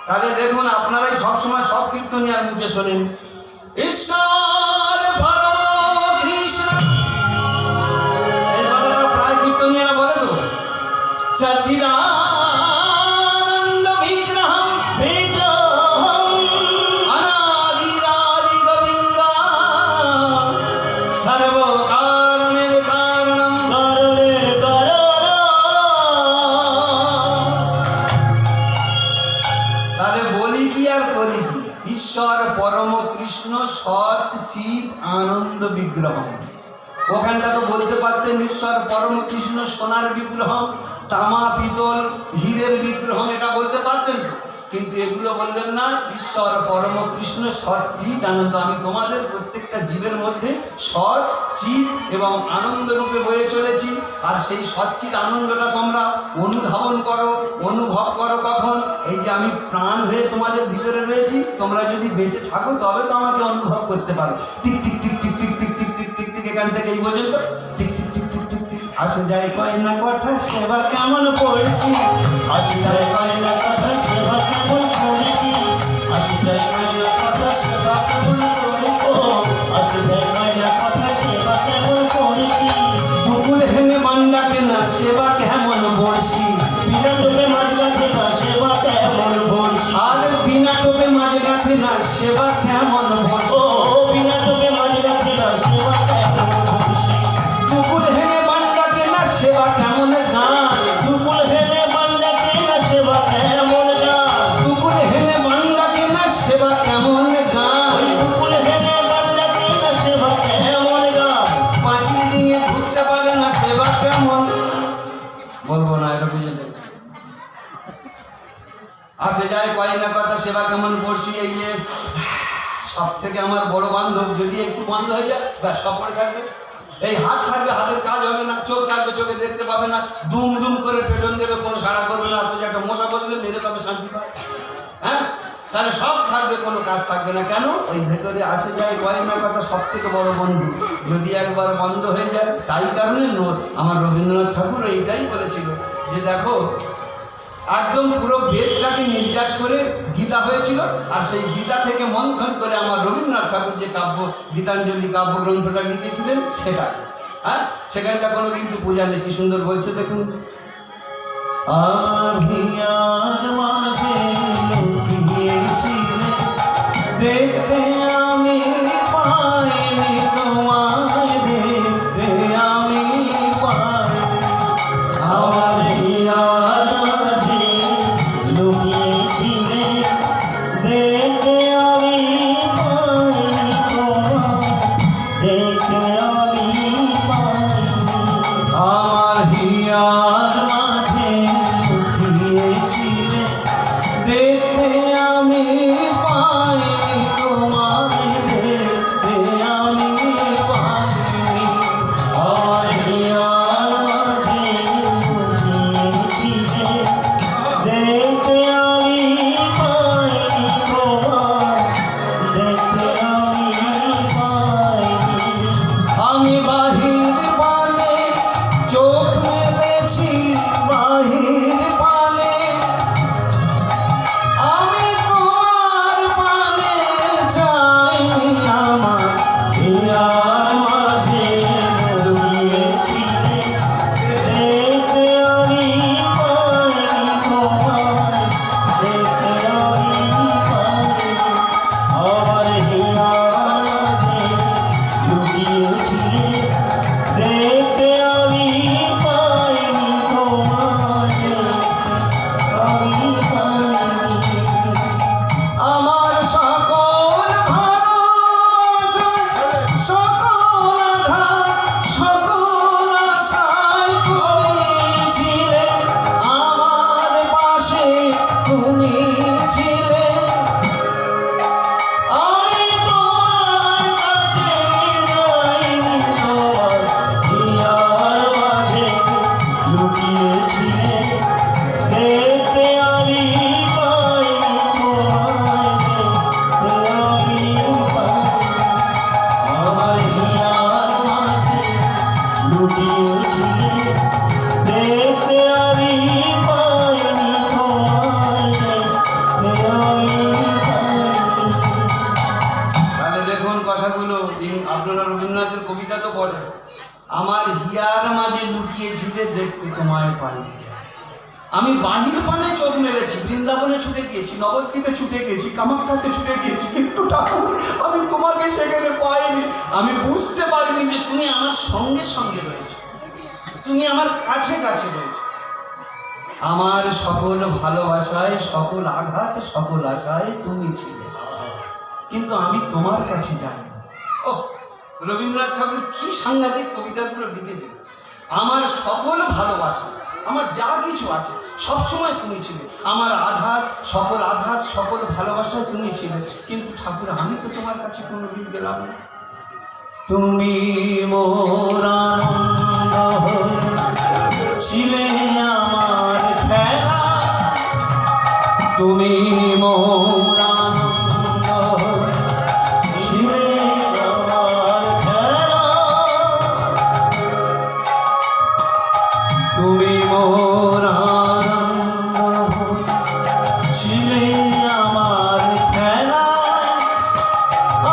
তাহলে দেখুন আপনারাই সবসময় সব কীর্তনিয়ার মুখে শোনেন ঈশ্বর পরম কৃষ্ণ, এই কথাটা প্রায় কীর্তনিয়ারা বলে তো। সচ্চিদানন্দ বিগ্রহম অনাদিরাদি গোবিন্দ সর্ব কারণের কারণম। তাহলে বলি কি আর করি কি? ঈশ্বর পরম কৃষ্ণ সৎ চিৎ আনন্দ বিগ্রহ। ওখানটা তো বলতে পারতেন ঈশ্বর পরম কৃষ্ণ সোনার বিগ্রহ, তামা পিতল হীরের বিগ্রহ, এটা বলতে পারতেন, কিন্তু এগুলো বললেন না। ঈশ্বর পরম কৃষ্ণ সৎ চিৎ আনন্দ। আমি তোমাদের প্রত্যেকটা জীবের মধ্যে সৎ চিৎ এবং আনন্দ রূপে বয়ে চলেছি। আর সেই সচ্চিৎ আনন্দটা তোমরা অনুধাবন করো, অনুভব করো কখন? এই যে আমি প্রাণ হয়ে তোমাদের ভিতরে রয়েছি, তোমরা যদি বেঁচে থাকো তবে তো আমাকে অনুভব করতে পারো। Tick tick tick tick tick tick tick tick tick tick, এখান থেকে এই পর্যন্ত tick tick tick tick tick tick. আসে যায় কয় না কথা সেবা কেমন পড়ছি, আসে যায় কয় না কথা সেবা কেমন পড়ছি, আসে যায় কয় না কথা সেবা কেমন পড়ছি, আসে যায় কয় না কথা সেবা কেমন পড়ছি। বুকুল হেনে মান্ডাকে না সেবা কেমন পড়ছি, বিনা টোপে মাঝ গাছে না সেবা কেমন পড়ছি, আর বিনা টোপে মাঝ গাছে না সেবা কেমন পড়ছি, বিনা টোপে মাঝ গাছে না সেবা কেমন পড়ছি। বুকুল হেনে মান্ডাকে না সেবা কেমন গান, বুকুল হেনে মান্ডাকে না সেবা কেমন গান, বুকুল হেনে মান্ডাকে না সেবা কেমন গান, বুকুল হেনে মান্ডাকে না সেবা কেমন গান। পাঁচিল দিয়ে ঘুরতে পারে না সেবা কেমন, বলবো না, এটা বুঝে নেই। আসে যায় কয় না কথা সেবা কেমন পড়ছি। এই যে সব থেকে আমার বড় বান্ধব, যদি একটু বন্ধ হয়ে যায় ব্যাস সব পড়ে থাকবে। এই হাত থাকবে, হাতের কাজ হবে না, চোখ থাকবে, চোখে দেখতে পাবে না, দুম দুম করে পেটন দেবে, কোনো সাড়া করবে না, অথচ একটা মশা বসলে মেরে তবে শান্তি পায়। হ্যাঁ, তাহলে সব থাকবে, কোনো কাজ থাকবে না। কেন? ওই ভেতরে আসে যায় গয়না কাটা সব থেকে বড় বন্ধু, যদি একবার বন্ধ হয়ে যায়। তাই কারণে আমার রবীন্দ্রনাথ ঠাকুর এইটাই বলেছিল যে দেখো, একদম পুরো বেদটাকে নির্যাস করে গীতা হয়েছিল, আর সেই গীতা থেকে মন্থন করে আমার রবীন্দ্রনাথ ঠাকুর যে কাব্য গীতাঞ্জলি কাব্যগ্রন্থটা লিখেছিলেন সেটা। হ্যাঁ, সেখানটা কোনো কিন্তু পূজা নেই। কি সুন্দর বলছে দেখুন, আর হিয়ার মাঝে লুকিয়েছিলে, দেখতে আমি পাইনি তোমায়, দেখতে আমি পাইনি। আমার হিয়ার মাঝে লুকিয়েছিলে, দেখতে আমি পাইনি তোমায়, দেখতে আমি পাইনি। আমার হিয়ার মাঝে লুকিয়েছিলে, তোমায় পাইনি। আমি বাহির পানে চোখ মেলেছি, বৃন্দাবনে ছুটে গিয়েছি, নবদ্বীপে ছুটে গিয়েছি, কামাখ্যাতে ছুটে গিয়েছি, কিন্তু ঠাকুর আমি তোমাকে সেখানে পাইনি। আমি বুঝতে পারিনি যে তুমি আমার সঙ্গে সঙ্গে রয়েছো, তুমি আমার কাছে কাছে রয়েছো। আমার সকল ভালোবাসায়, সকল আঘাত, সকল আশায় তুমি ছিলে, কিন্তু আমি তোমার কাছে যাইনি। ও রবীন্দ্রনাথ ঠাকুর কি সাংঘাতিক কবিতাগুলো লিখেছে। আমার সকল ভালোবাসা, আমার যা কিছু আছে সবসময় তুমি ছিলে, আমার আঘাত, সকল ভালোবাসায় তুমি ছিলে, কিন্তু ঠাকুর আমি তো তোমার কাছে কোনোদিন গেলাম না। তুমি মোর আনন্দ ছিলে আমার খেলা, তুমি মোর আনন্দ ছিলে আমার খেলা, তুমি মোর আনন্দ ছিলে আমার খেলা,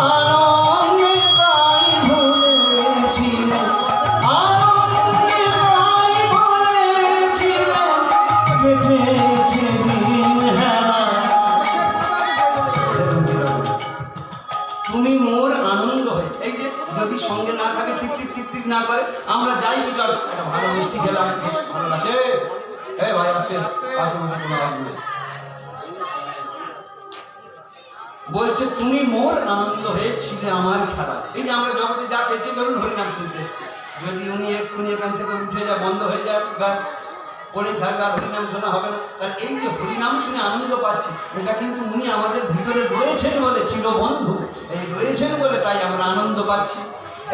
আনন্দে তাই ভুলেছিলে, আনন্দে তাই ভুলেছিলে, কেটেছে দিন হেলা। তুমি মোর আনন্দ হয়ে, এই যে যদি সঙ্গে না থাকে, টিপ টিপ টিপ টিপ না করে, আমরা যাই কি চল একটা ভালো মিষ্টি খেলাম, বেশ ভালো লাগছে, এই ভাই আসতে পাশে বসে কোনো আসবে, বলছে তুমি মোর আনন্দ হয়েছিলে আমার খেলা। এই যে আমরা জগতে যা পেয়েছি, ধরুন হরিনাম শুনতে এসছি, যদি উনি এক্ষুনি এখান থেকে উঠে যায়, বন্ধ হয়ে যায়, ব্যাস পড়ে থাকবে, আর হরিনাম শোনা হবে না। তাহলে এই যে হরিনাম শুনে আনন্দ পাচ্ছি, এটা কিন্তু উনি আমাদের ভিতরে রয়েছেন বলে, চির বন্ধু এই রয়েছেন বলে তাই আমরা আনন্দ পাচ্ছি।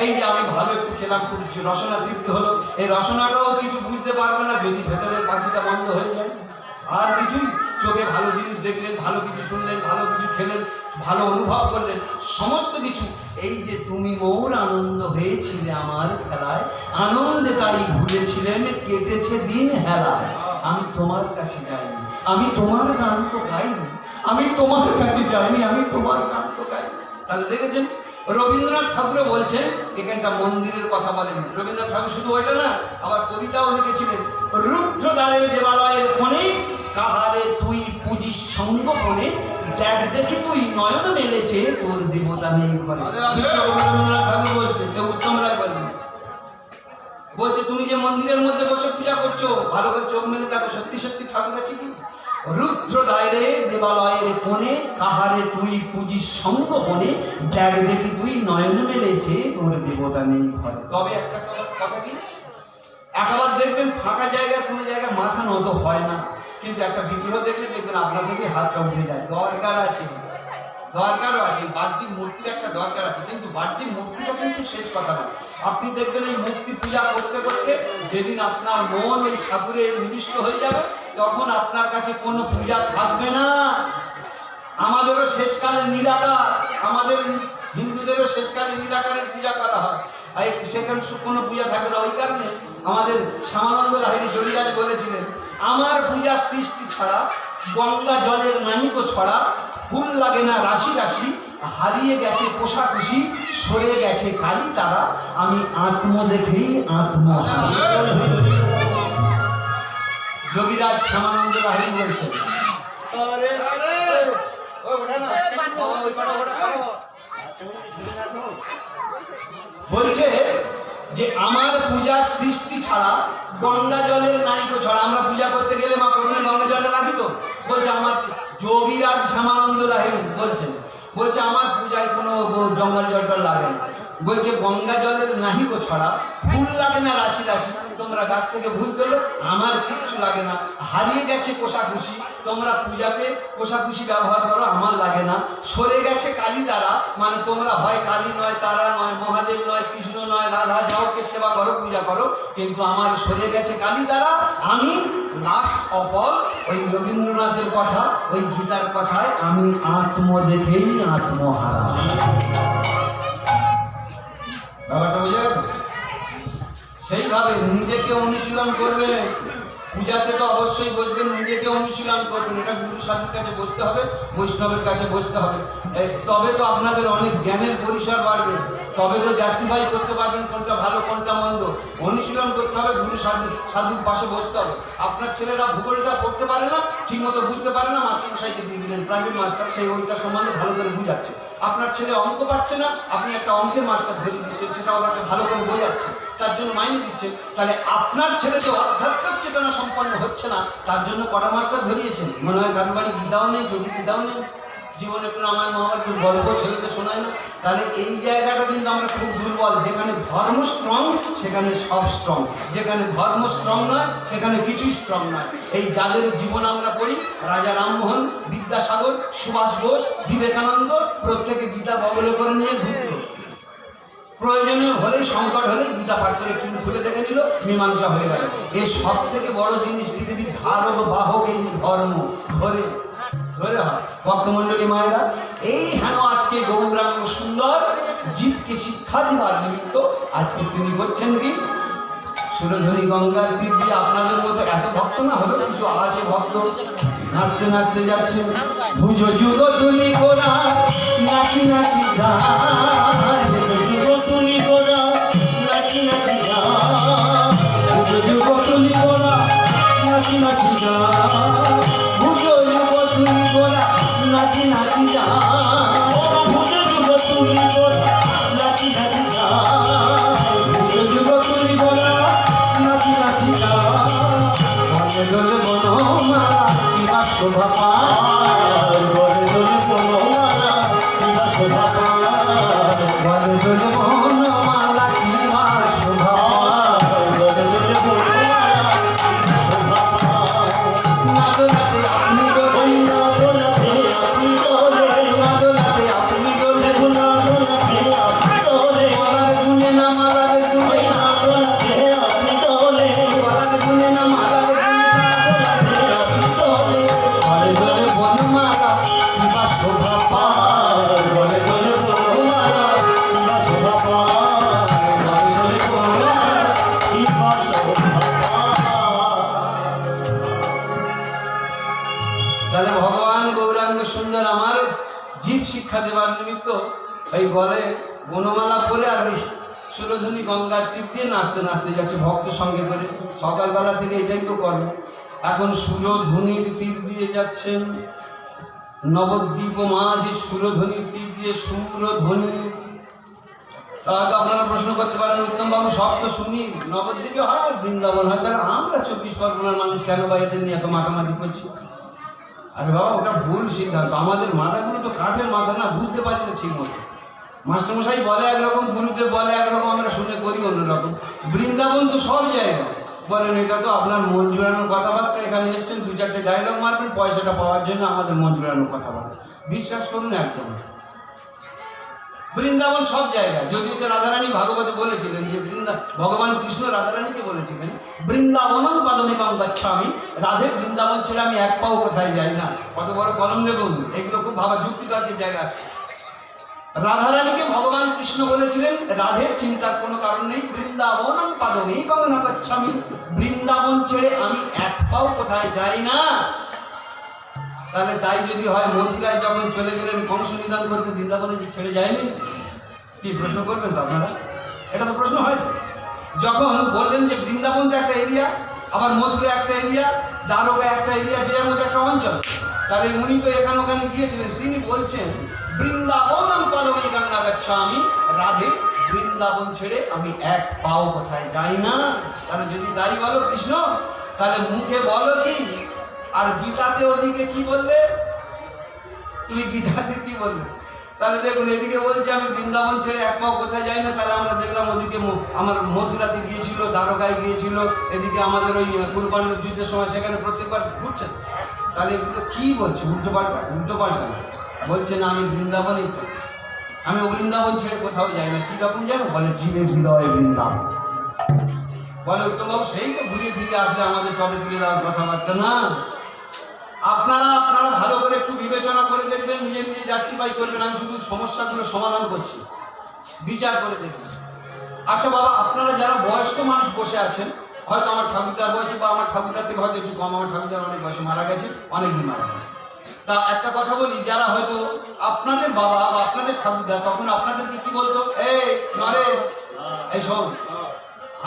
এই যে আমি ভালো একটু খেলাম, খুব রসনা তৃপ্তি হলো, এই রসনাটাও কিছু বুঝতে পারবে না যদি ভেতরের পাখিটা বন্ধ হয়ে যায়। আর কিছুই, চোখে ভালো জিনিস দেখলেন, ভালো কিছু শুনলেন, ভালো কিছু খেলেন, ভালো অনুভব করলেন, সমস্ত কিছু। এই যে তুমি মোর আনন্দ হয়েছিলে আমার খেলায়, আনন্দে তাই ভুলেছিলেন, কেটেছে দিন হেলায়। আমি তোমার কাছে যাইনি, আমি তোমার গান তো গাইনি, আমি তোমার কাছে যাইনি, আমি তোমার গান তো গাইনি। তাহলে দেখেছেন রবীন্দ্রনাথ ঠাকুর বলছেন, এখানটা মন্দিরের কথা বলেন। রবীন্দ্রনাথ ঠাকুর শুধু ওইটা না, আবার কবিতাও লিখেছিলেন, রুদ্রদ্বারে দেবালয়ের কোণে কাহারে তুই পুজিস সঙ্গোপনে, দেখ দেখে তুই নয়ন মেলেছে তোর দেবতা নেই ঘরে। রবীন্দ্রনাথ ঠাকুর বলছে, উত্তম রায় বলেন, বলছে তুমি যে মন্দিরের মধ্যে বসে পূজা করছো, ভালো করে চোখ মেলে দেখো, সত্যি সত্যি ঠাকুর আছে কি? রুদ্রদ্বারে দেবালয়ের কোণে কাহারে তুই পুজিস সঙ্গোপনে, দেখ দেখি তুই নয়ন মেলেছে তোর দেবতা নেই ঘরে। তবে একটা কথা কি, একবার দেখবেন ফাঁকা জায়গায় কোনো জায়গায় মাথা নত হয় না, কিন্তু একটা বিগ্রহ দেখলে দেখবেন আপনার থেকে হাতটা উঠে যায়। দরকারও আছে, বাহ্যিক মূর্তির একটা দরকার আছে, কিন্তু বাহ্যিক মূর্তিটা কিন্তু শেষ কথা না। আপনি দেখবেন এই মূর্তি পূজা করতে করতে যেদিন আপনার মন ওই ঠাকুরের নিবিষ্ট হয়ে যাবে, তখন আপনার কাছে কোনো পূজা থাকবে না। আমাদেরও শেষকালে নিরাকার, আমাদের হিন্দুদেরও শেষকালে নিরাকারের পূজা করা হয়, আর সেখানে কোনো পূজা থাকে না। ওই কারণে আমাদের শ্যামানন্দ লাহিড়ী যোগীরাজ বলেছিলেন, আমার পূজা সৃষ্টি ছাড়া, গঙ্গা জলের নাহিকো ছড়া, ফুল লাগে না রাশি রাশি, হারিয়ে গেছে কোষাকুষি, সরে গেছে কালী তারা, আমি আত্ম দেখেই আত্মহারা। যোগীরাজ শ্যামানন্দ লাহিড়ী বলছেন, বলছে যে আমার পূজা সৃষ্টি ছাড়া, গঙ্গা জলের নাইকো ছড়া। আমরা পূজা করতে গেলে মা প্রথমে গঙ্গা জলটা রাখিত, বলছে আমার যোগীরাজ শ্যামানন্দ লাহিড়ী বলছে আমার পূজায় কোনো জঙ্গল জলটা লাগে না, বলছে গঙ্গা জলের নাহিকো ছড়া, ফুল লাগে না রাশি রাশি, তোমরা গাছ থেকে ভুল পেলো, আমার কিচ্ছু লাগে না, হারিয়ে গেছে কোষাকুষি, তোমরা পূজাতে কোষাকুষি ব্যবহার করো, আমার লাগে না, সরে গেছে কালী তারা, মানে তোমরা হয় কালী নয়, তারা নয়, মহাদেব নয়, কৃষ্ণ নয়, রাধা, যাওকে সেবা করো, পূজা করো, কিন্তু আমার সরে গেছে কালী তারা, আমি লাস্ট অফ অল, ওই রবীন্দ্রনাথের কথা, ওই গীতার কথায়, আমি আত্ম দেখেই আত্মহারা। ব্যাপারটা বুঝে গেল? সেইভাবে নিজেকে অনুশীলন করবে, পূজাতে তো অবশ্যই বসবেন, নিজেকে অনুশীলন করবেন, এটা গুরু সাধুর কাছে বসতে হবে, বৈষ্ণবের কাছে বসতে হবে। তবে তো আপনাদের অনেক জ্ঞানের পরিসর বাড়বে, তবে তো জাস্টিফাই করতে পারবেন কোনটা ভালো কোনটা মন্দ। অনুশীলন করতে হবে, গুরু সাধুর পাশে বসতে হবে। আপনার ছেলেরা ভূগোলটা পড়তে পারে না, ঠিকমতো বুঝতে পারে না, মাস্টারমশাইকে দিয়ে দিলেন, প্রাইভেট মাস্টার, সেই ওইটা সম্বন্ধে ভালো করে বুঝাচ্ছে। আপনার ছেলে অঙ্ক পাচ্ছে না, আপনি একটা অঙ্কের মাস্টার ধরে দিচ্ছেন, সেটা ওনাকে ভালো করে বোঝাচ্ছে, তার জন্য মাইনে দিচ্ছেন। তাহলে আপনার ছেলে তো আধ্যাত্মিক চেতনা সম্পন্ন হচ্ছে না, তার জন্য কটা মাস্টার ধরিয়েছেন? মনে হয় কারো বাড়ি গীতাও নেই, যদি গীতাও নেই, জীবনে একটু আমার মা বাবার গল্প ছেলেকে শোনায় না। তাহলে এই জায়গাটা কিন্তু আমরা খুব দুর্বল। যেখানে ধর্ম স্ট্রং সেখানে সব স্ট্রং, যেখানে ধর্ম স্ট্রং নয় সেখানে কিছুই স্ট্রং নয়। এই যাদের জীবন আমরা পড়ি, রাজা রামমোহন, বিদ্যাসাগর, সুভাষ বোস, বিবেকানন্দ, প্রত্যেকে গীতা বগলে করে নিয়ে ঘুরত। প্রয়োজনীয় হলেই, সংকট হলেই গীতা পাঠ করে চুল খুলে দেখে নিল, মীমাংসা হয়ে গেল। এর সব থেকে বড় জিনিস পৃথিবীর ধারক বাহক এই ধর্ম, ধরে ধরে হয়। ভক্তমণ্ডলী মায়েরা, এই হেন আজকে গৌরাঙ্গ সুন্দর জীবকে শিক্ষা দেওয়ার নিমিত্ত আজকে তিনি করছেন কি? সুরধনী গঙ্গার তীর দিয়ে আপনাদের মতো এত ভক্ত না হলো, কিছু আছে ভক্ত, নাচতে নাচতে যাচ্ছে। ভুজো যুগ তুলি গোরা নাচি নাচি যায়, ভুজো যুগ তুলি গোরা নাচি নাচি যায়, ভুজো যুগ তুলি গোরা নাচি নাচি যায়, ভুজো যুগ তুলি গোরা নাচি নাচি যায়, ভুজো যুগ তুলি গোরা নাচি নাচি যায়, ভুজো যুগ তুলি গোরা নাচি নাচি যায়। বলে দোলে বনমালা কিবা শোভা পায়, বলে দোলে বনমালা কিবা শোভা পায়, বলে দোলে বনমালা কিবা শোভা পায়, বলে দোলে বনমালা শোভা পায়। নাদলাতে আপনি দোলে, নাদলাতে আপনি দোলে, নাদলাতে আপনি দোলে, নাদলাতে আপনি দোলে, মালার গুনে না মালার গুনে, নাদলাতে আপনি দোলে, মালার গুনে না মালার গুনে, নাদলাতে আপনি দোলে, বলে দোলে বনমালা কিবা শোভা পায়, বলে দোলে বনমালা কিবা শোভা পায়, বলে দোলে বনমালা কিবা শোভা পায়। তাহলে ভগবান গৌরাঙ্গ সুন্দর আমার জীব শিক্ষা দেওয়ার নিমিত্ত এই গলে বনমালা পরে আর ওই সুরধনী গঙ্গার তীর দিয়ে নাচতে নাচতে যাচ্ছে ভক্ত সঙ্গে করে। সকালবেলা থেকে এটাই তো করে। এখন সুরধনীর তীর দিয়ে যাচ্ছেন, নবদ্বীপ মাঝে সুরধনীর তীর দিয়ে সুরধ্বনি। তাহলে আপনারা প্রশ্ন করতে পারেন, উত্তম বাবু সব তো শুনি, নবদ্বীপে হয়, বৃন্দাবন হয়, তাহলে আমরা 24 পরগনার মানুষ কেন বা এদের নিয়ে এত মাতামাতি করছি? আরে বাবা, ওটা ভুল সিদ্ধান্ত। আমাদের মাথাগুলো তো কাঠের মাথা না, বুঝতে পারি না ঠিক মতো। মাস্টারমশাই বলে একরকম, গুরুদেব বলে একরকম, আমরা শুনে করি অন্যরকম। বৃন্দাবন তো সব জায়গা বলেন, এটা তো আপনার মন জুড়ানোর কথাবার্তা। এখানে এসছেন, 2-4টে ডায়লগ মারবেন, পয়সাটা পাওয়ার জন্য আমাদের মন জুড়ানোর কথাবার্তা। বিশ্বাস করুন একদম বৃন্দাবন সব জায়গা। যদিও রাধারানী ভাগবতে বলেছিলেন যে ভগবান কৃষ্ণ রাধারানীকে বলেছিলেন, বৃন্দাবনম পদমেকং গচ্ছামি, রাধে বৃন্দাবন ছেড়ে আমি এক পাও কোথায় যাই না। কত বড় কলম দেখুন, এগুলো খুব ভাবা যুক্তিতর্কের জায়গা আসছে। রাধারানীকে ভগবান কৃষ্ণ বলেছিলেন, রাধে চিন্তার কোনো কারণ নেই, বৃন্দাবনম পদমেকং গচ্ছামি, বৃন্দাবন ছেড়ে আমি এক পাও কোথায় যাই না। তাহলে তাই যদি হয়, মথুরায় যখন চলে গেলেন কংস নিধন করতে, বৃন্দাবনে যে ছেড়ে যায়নি? কি প্রশ্ন করবেন তো আপনারা? এটা তো প্রশ্ন হয়। যখন বললেন যে বৃন্দাবন তো একটা এরিয়া, আবার মথুরা একটা এরিয়া, দ্বারকা একটা এরিয়া, যেটার মধ্যে একটা অঞ্চল, তাহলে উনি তো এখানে ওখানে গিয়েছিলেন। তিনি বলছেন, বৃন্দাবনম পদমেকং গচ্ছামি, রাধে বৃন্দাবন ছেড়ে আমি এক পাও কোথায় যাই না। তাহলে যদি তাই বলো কৃষ্ণ, তাহলে মুখে বলো কি, আর গীতাতে ওদিকে কি বললে? তুমি গীতাতে কি বললে? তাহলে দেখুন, এদিকে বলছে আমি বৃন্দাবন ছেড়ে এক পাও কোথায় যাই না, তাহলে আমরা দেখলাম ওদিকে আমার মথুরাতে গিয়েছিল, দ্বারকায় গিয়েছিল, এদিকে আমাদের ওই কুরবানের যুদ্ধের সময় সেখানে প্রত্যেকবার ঘুরছেন। তাহলে এগুলো কি বলছে? উল্টো পাল্টা, উল্টো পাল্টা বলছে না, আমি বৃন্দাবনই থাকি, আমি বৃন্দাবন ছেড়ে কোথাও যাই না। কিরকম জানো? বলে জীবের হৃদয়ে বৃন্দাবন। বলে উত্তমবাবু, সেই তো ঘুরিয়ে ফিরে আসলে আমাদের চবে তুলে দেওয়ার কথাবার্তা না। আপনারা ভালো করে একটু বিবেচনা করে দেখবেন, নিজে নিজে জাস্টিফাই করবেন। আমি শুধু সমস্যাগুলো সমাধান করছি, বিচার করে দেখবেন। আচ্ছা বাবা, আপনারা যারা বয়স্ক মানুষ বসে আছেন, হয়তো আমার ঠাকুরদার বয়সে বা আমার ঠাকুরদার থেকে হয়তো একটু কম, আমার ঠাকুরদার অনেক বয়সে মারা গেছে, অনেকদিন মারা গেছে। তা একটা কথা বলি, যারা হয়তো আপনাদের বাবা বা আপনাদের ঠাকুরদা তখন আপনাদেরকে কি বলতো, এই নরে এই শোন,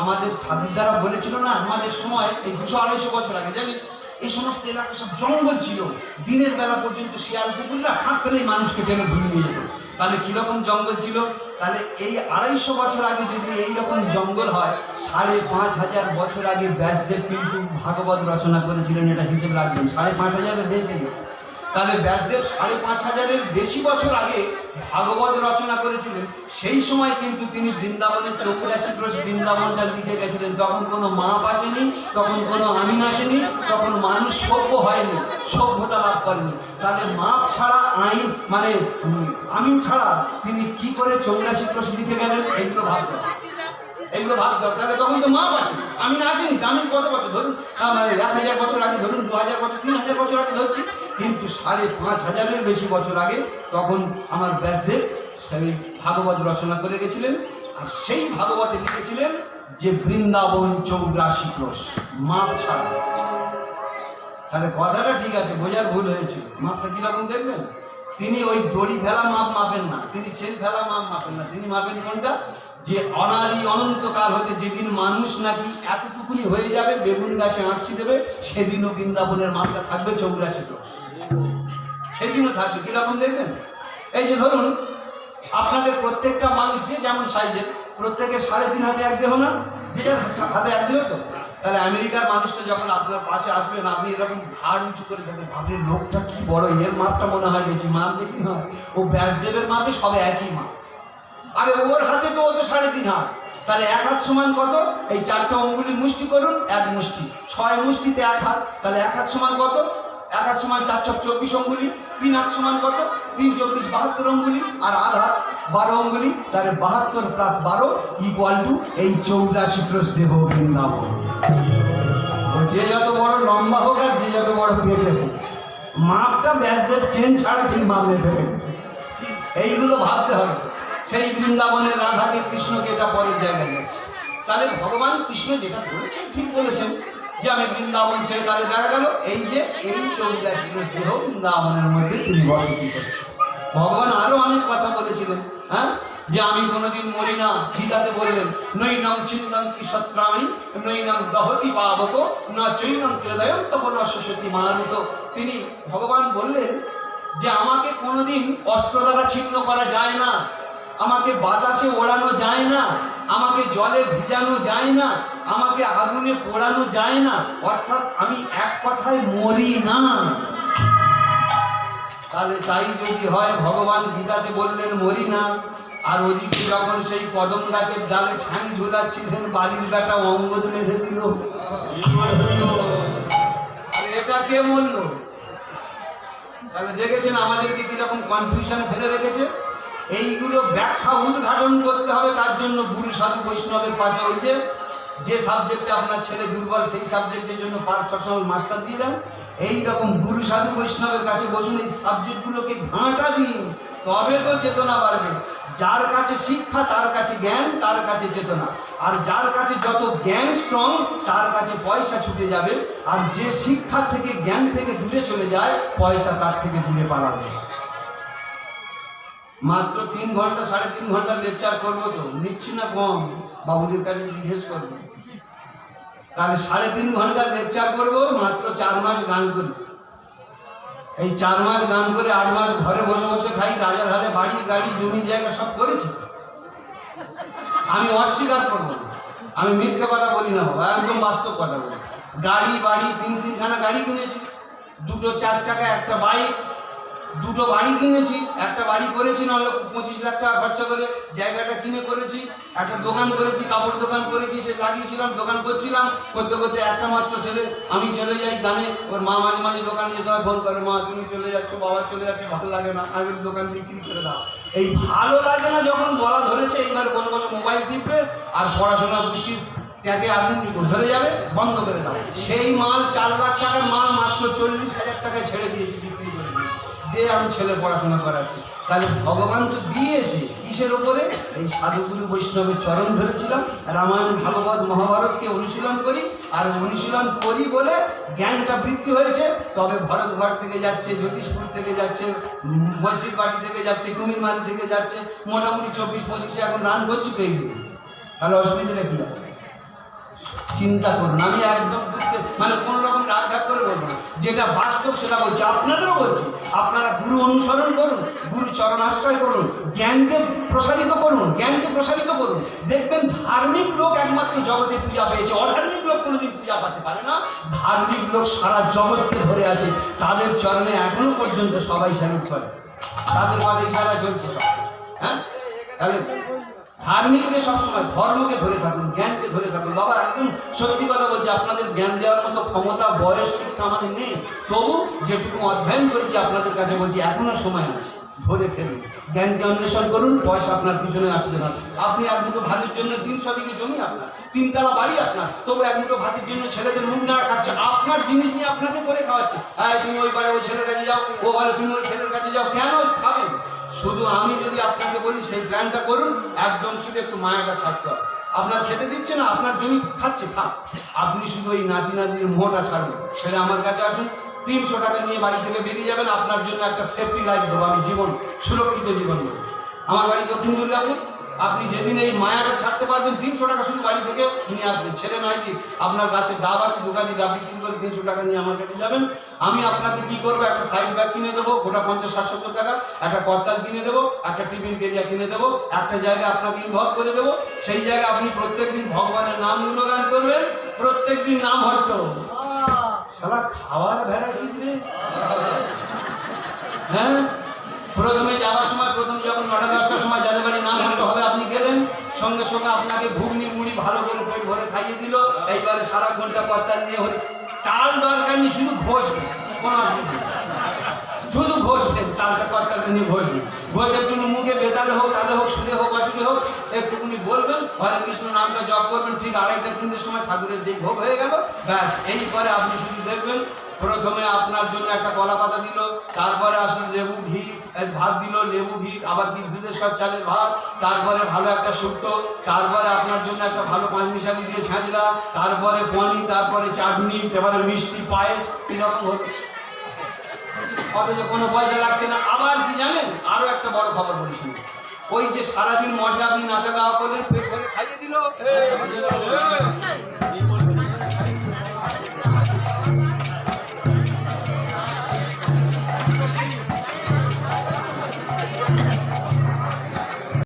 আমাদের ঠাকুরদারা বলেছিল না আমাদের সময় এই 200-250 বছর আগে, জানিস এই সমস্ত এলাকা সব জঙ্গল ছিল, দিনের বেলা পর্যন্ত শিয়াল কুকুররা হাত পেলেই মানুষকে টেনে ধরে নিয়ে যেত। তাহলে কিরকম জঙ্গল ছিল? তাহলে এই 250 বছর আগে যদি এইরকম জঙ্গল হয়, 5500 বছর আগে ব্যাসদেব কিন্তু ভাগবত রচনা করেছিলেন, এটা হিসেব রাখবেন, 5500-এর বেশি। তাহলে ব্যাসদেব 5500-এর বেশি বছর আগে ভাগবত রচনা করেছিলেন। সেই সময় কিন্তু তিনি বৃন্দাবনের 84 ক্রোশ বৃন্দাবনটা লিখে গেছিলেন। তখন কোনো মাপ আসেনি, তখন কোনো আমিন আসেনি, তখন মানুষ সভ্য হয়নি, সভ্যতা লাভ করেনি। তাহলে মাপ ছাড়া আইন মানে আমিন ছাড়া তিনি কি করে 84 ক্রোশ লিখে গেলেন? এগুলো ভাবতে হবে, এগুলো ভাবতে হবে। তাহলে তখন তো মাপ আসে, আমিন আসেনি। আমিন কত বছর ধরুন, 1000 বছর আগে ধরুন, 2000 বছর, 3000 বছর আগে ধরছি, কিন্তু 5500-এর বেশি বছর আগে তখন আমার ব্যাসদেব সেই ভাগবত রচনা করে গেছিলেন। আর সেই ভাগবতে লিখেছিলেন যে বৃন্দাবন 84 ক্রোশ, মাপ ছাড়া। তাহলে কথাটা ঠিক আছে, বোঝার ভুল হয়েছিল। মাপটা কিরকম দেখবেন? তিনি ওই দড়ি ফেলা মাপ মাপেন না, তিনি ছেল ফেলা মাপ মাপেন না, তিনি মাপেন কোনটা? যে অনাদি অনন্তকাল হতে যেদিন মানুষ নাকি এতটুকুনি হয়ে যাবে, বেগুন গাছে আঁকশি দেবে, সেদিনও বৃন্দাবনের মাপটা থাকবে 84 ক্রোশ, সেদিনও থাকবে। কিরকম দেখবেন? এই যে ধরুন আপনাদের প্রত্যেকটা মানুষ যে যেমন সাইজের, প্রত্যেকের 3.5 হাতে এক দেহ না, যে যার হাতে এক দেহ তো। তাহলে আমেরিকার মানুষটা যখন আপনার পাশে আসবেন, আপনি এরকম ঘাড় উঁচু করে দেখবেন, ভাবলেন লোকটা কি বড়, এর মাপটা মনে হয় বেশি, মাপ বেশি নয়, ও ব্যাসদেবের মাপে সবে একই মাপ। আরে ওর হাতে তো ও তো 3.5 হাত। তাহলে 1 হাত সমান কত? এই 4টে অঙ্গুলি মুষ্টি করুন, 1 মুষ্টি, 6 মুষ্টিতে 1 হাত। তাহলে 1 হাত সমান কত? 1 হাত সমান 4 × 24 অঙ্গুলি। 3 হাত সমান কত? 3 × 24 72 অঙ্গুলি। আর আধ হাত 12 অঙ্গুলি। তাহলে 72 + 12 = এই 84 ক্রোশ দেহ বৃন্দাবন। যে যত বড় লম্বা হোক আর যে যত বড় পেটে হোক, মাপটা ব্যাসদেব চেন ছাড়া ঠিক মাপ মেপে রেখেছে। এইগুলো ভাবতে হবে। সেই বৃন্দাবনের রাধাকে কৃষ্ণকে এটা পরের জায়গায় যাচ্ছে। তাহলে ভগবান কৃষ্ণ যেটা বলেছেন ঠিক বলেছেন যে আমি বৃন্দাবন ছেড়ে, তাহলে দেখা গেল এই যে এই 84 ক্রোশ দেহ বৃন্দাবনের মধ্যে তিনি বসতি করছেন। ভগবান আরো অনেক কথা বলেছিলেন, হ্যাঁ, যে আমি কোনোদিন মরি না। গীতাতে বললেন নৈনম চিন্তন্তি শস্ত্রাণি নৈনম দহতি পাবক না চৈনম ক্লেদয়ম তখন অশ্বসতি মারুত। তিনি ভগবান বললেন যে আমাকে কোনোদিন অস্ত্র দ্বারা ছিন্ন করা যায় না, আমাকে বাতাসে ওড়ানো যায় না, আমাকে জলে ভিজানো যায় না, আমাকে আগুনে পোড়ানো যায় না, অর্থাৎ আমি এক কথায় মরি না। তাহলে তাই যদি হয়, ভগবান গীতাতে বললেন মরি না, আর ওদিকে যখন সেই কদম গাছের ডালে ঠ্যাং ঝুলাচ্ছিলেন, বালির বেটা অঙ্গদ মেরে দিল। এটা কে বলল? তাহলে দেখেছেন আমাদেরকে কিরকম কনফিউশন ফেলে রেখেছে। এইগুলো ব্যাখ্যা উদ্ঘাটন করতে হবে। তার জন্য গুরু সাধু বৈষ্ণবের পাশে ওই যে সাবজেক্টে আপনার ছেলে দুর্বল, সেই সাবজেক্টের জন্য পার্সোনাল মাস্টার দিয়ে দেন। এইরকম গুরু সাধু বৈষ্ণবের কাছে বসুন, এই সাবজেক্টগুলোকে ঘাঁটা দিন, তবে তো চেতনা বাড়বে। যার কাছে শিক্ষা তার কাছে জ্ঞান, তার কাছে চেতনা। আর যার কাছে যত জ্ঞান স্ট্রং, তার কাছে পয়সা ছুটে যাবে। আর যে শিক্ষা থেকে জ্ঞান থেকে দূরে চলে যায়, পয়সা তার থেকে দূরে পালাবে। মাত্র 3 ঘন্টা 3.5 ঘন্টার লেকচার করবো তো, নিচ্ছি না কম, বাবুদের কাছে জিজ্ঞেস করবো। তাহলে 3.5 ঘন্টার লেকচার করবো, মাত্র 4 মাস গান করি। এই 4 মাস গান করে 8 মাস ঘরে বসে বসে খাই, রাজার হালে বাড়ি গাড়ি জমি জায়গা সব করেছি। আমি অস্বীকার করবো না, আমি মিথ্যে কথা বলি না বাবা, একদম বাস্তব কথা বলি। গাড়ি বাড়ি 3-3খানা গাড়ি কিনেছি, 2 4 চাকা, একটা বাইক, 2টো বাড়ি কিনেছি, একটা বাড়ি করেছি 9-25 লাখ টাকা খরচা করে, জায়গাটা কিনে করেছি, একটা দোকান করেছি, কাপড় দোকান করেছি, সে লাগিয়েছিলাম, দোকান করছিলাম, করতে করতে একটা মাত্র ছেলে, আমি চলে যাই গানে, ওর মা মাঝে মাঝে দোকানে যেতে হয়, ফোন করে মা তুমি চলে যাচ্ছ, বাবা চলে যাচ্ছে, ভালো লাগে না, আমি দোকান বিক্রি করে দাও। এই ভালো লাগে না যখন বলা ধরেছে, এইবার বসে বসে মোবাইল টিপবে আর পড়াশোনা ট্যাগে আগুন ধরে যাবে, বন্ধ করে দাও। সেই মাল 4 লাখ টাকার মাল মাত্র 40,000 টাকায় ছেড়ে দিয়েছি, বিক্রি করে দিয়েছি, দিয়ে আমি ছেলে পড়াশোনা করাচ্ছি। তাহলে ভগবান তো দিয়েছে কিসের ওপরে? এই সাধুগুরু বৈষ্ণবের চরণ ধরেছিলাম, রামায়ণ ভাগবত মহাভারতকে অনুশীলন করি, আর অনুশীলন করি বলে জ্ঞানটা বৃদ্ধি হয়েছে। তবে ভরতঘর থেকে যাচ্ছে, জ্যোতিষপুর থেকে যাচ্ছে, মসজিদবাড়ি থেকে যাচ্ছে, কুমিরমারি থেকে যাচ্ছে, মোটামুটি 24-25 এখন রান করছি পেয়ে দিবে। তাহলে অসুবিধাটা কি আছে? চিন্তা করুন। আমি একদম মানে কোনো রকম রাগ করে বলবো না, যেটা বাস্তব সেটা বলছি, আপনাদেরও বলছি। আপনারা গুরু অনুসরণ করুন, গুরু চরণ আশ্রয় করুন, জ্ঞানকে প্রসারিত করুন, জ্ঞানকে প্রসারিত করুন। দেখবেন ধার্মিক লোক একমাত্র জগতে পূজা পেয়েছে, অধার্মিক লোক কোনোদিন পূজা পাতে পারে না। ধার্মিক লোক সারা জগৎকে ধরে আছে, তাদের চরণে এখনো পর্যন্ত সবাই স্যালুট করে, তাদের পথে ইশারা চলছে সব। হ্যাঁ, তাহলে ধার্মিককে সবসময় ধর্মকে ধরে থাকুন, জ্ঞানকে ধরে থাকুন। বাবা একদম সত্যি কথা বলছি, আপনাদের জ্ঞান দেওয়ার মতো ক্ষমতা, বয়স, শিক্ষা আমাদের নেই, তবু যেটুকু অধ্যয়ন করেছি আপনাদের কাছে বলছি, এখনো সময় আছে, ধরে ফেলুন, জ্ঞানকে অন্বেষণ করুন। পয়সা আপনার পিছনে আসবে না। আপনি এক দুটো ভাতের জন্য 300 বিঘে জমি আপনার, 3 তলা বাড়ি আপনার, তবু এক দুটো ভাতের জন্য ছেলেদের মুখ নাড়া খাচ্ছে, আপনার জিনিস নিয়ে আপনাকে করে খাওয়াচ্ছে। হ্যাঁ, তুমি ওই পারে ওই ছেলের কাছে যাও, ও বলে তুমি ওই ছেলের কাছে যাও, কেন খাবেন? শুধু আমি যদি আপনাকে বলি সেই প্ল্যানটা করুন, একদম শুধু একটু মায়াটা ছাড়তে হবে। আপনার খেতে দিচ্ছে না, আপনার জমি খাচ্ছে, থাক, আপনি শুধু ওই নাতি নাতির মোহটা ছাড়বেন। সেটা আমার কাছে আসুন, 300 টাকা নিয়ে বাড়ি থেকে বেরিয়ে যাবেন, আপনার জন্য একটা সেফটি লাইফ দেবো আমি, জীবন, সুরক্ষিত জীবন দেবো। আমার বাড়ি দক্ষিণ দুর্গাপুর। আপনি যেদিন এই মায়াটা ছাড়তে পারবেন, 300 টাকা শুধু বাড়ি থেকে নিয়ে আসবেন। ছেলে নয় কি, আপনার গাছে ডাব আছে, দোকানি ডাব বিক্রি করে 300 টাকা নিয়ে আমার কাছে যাবেন। আমি আপনাকে কি করবো, একটা সাইড ব্যাগ কিনে দেবো, গোটা 50-60-70 টাকা, একটা করতাল কিনে দেবো, একটা টিফিন কেরিয়া কিনে দেবো, একটা জায়গায় আপনাকে ইনভলভ করে দেবো। সেই জায়গায় আপনি প্রত্যেকদিন ভগবানের নাম গুণগান করবেন, প্রত্যেকদিন নাম হট্ট। শালা খাওয়ার ভ্যারাইটিস রে। হ্যাঁ, প্রথমে যাওয়ার সময়, প্রথম যখন 9টা-10টার সময় যাদের বাড়ি নাম হতে হবে, আপনি গেলেন, সঙ্গে সঙ্গে আপনাকে ঘুগনি মুড়ি ভালো করে পেট ভরে খাইয়ে দিল। এইবারে সারা ঘন্টা কর্তাল নিয়ে হলে তাল দরকার নেই, শুধু ঘোষ দেন, কোনো অসুবিধা নেই, শুধু ঘোষ দেন, তালটা কর্তাল নিয়ে ঘোষ দেন। ঘোষ একটু মুখে বেতালে হোক, তালে হোক, সুরে হোক, অসুরে হোক, একটুকুনি বলবেন, হরে কৃষ্ণ নামটা জপ করবেন। ঠিক 2:30-3টের সময় ঠাকুরের যেই ভোগ হয়ে গেল, ব্যাস। এই পরে আপনি শুধু দেখবেন, প্রথমে আপনার জন্য একটা কলা পাতা দিল, তারপরে আসলে লেবু ঘি ভাত দিল, লেবু ঘি, আবার দুধেশ্বর চালের ভাত, তারপরে ভালো একটা শুক্তো, তারপরে আপনার জন্য একটা ভালো 5 মিশালি দিয়ে ছাঁচড়া, তারপরে পনির, তারপরে চাটনি, এবারে মিষ্টি, পায়েস, এরকম হতো। অথচ কোনো পয়সা লাগছে না। আবার কি জানেন, আরো একটা বড় খবর বলি শুনুন। ওই যে সারাদিন মঠে আপনি নাচা গাওয়া করলেন, পেট ভরে খাইয়ে দিল,